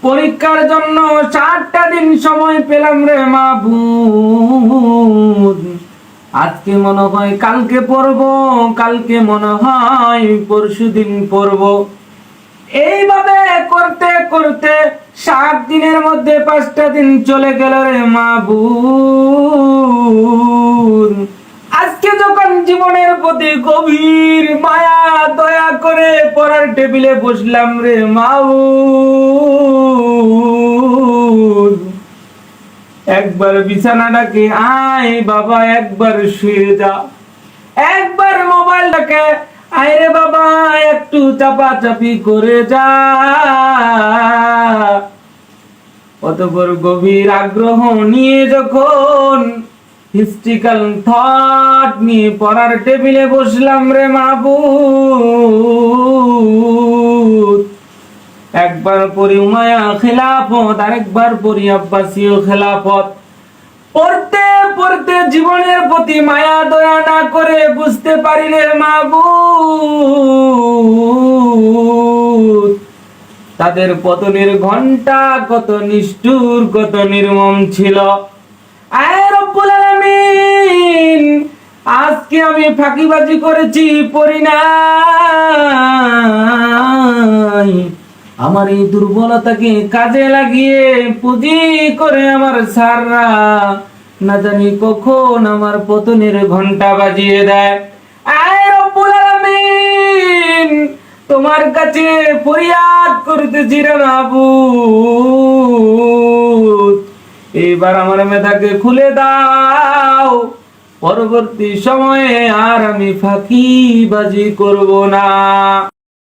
পরীক্ষার জন্য 7টা দিন সময় পেলাম রে মাবুদ। আজকে মনে হয় কালকে পড়বো, কালকে মনে হয় পরশুদিন পড়বো। এইভাবে করতে করতে 7 দিনের মধ্যে 5টা দিন চলে গেল রে মাবুদ। আজকে যখন জীবনের প্রতি গভীর মায়া দয়া করে পড়ার টেবিলে বসলাম রে মাবুদ, একবার বিছানাটাকে আয় বাবা, একবার শুয়ে যা, একবার মোবাইলটাকে আয় রে বাবা একটু চাপাচাপি করে যা। অতঃপর গভীর আগ্রহ নিয়ে যখন হিস্ট্রিক্যাল থট নিয়ে পড়ার টেবিলে বসলাম রে মাবুদ, একবার পড়ি উমাইয়া খেলাফত, আরেকবার পড়ি আব্বাসীয় খেলাফত। পড়তে পড়তে জীবনের প্রতি মায়া দয়া না করে বুঝতে পারি রে মাবুদ, তাদের পতনের ঘন্টা কত নিষ্ঠুর, কত নির্মম ছিল। আয় রব্বুল আলামিন, আজকে আমি ফাঁকিবাজি করেছি, পড়ি নাই, আমার এই দুর্বলতাকে কাজে লাগিয়ে পুঁজি করে আমার সাররা না জানি কখন আমার পতনের ঘন্টা বাজিয়ে দেয়। আয় রব্বুল আলামিন, তোমার কাছে ফরিয়াদ করতেছি রে মাবুদ, এবার আমার মেধাকে খুলে দাও, পরবর্তী সময়ে আর আমি ফাঁকিবাজি করব না।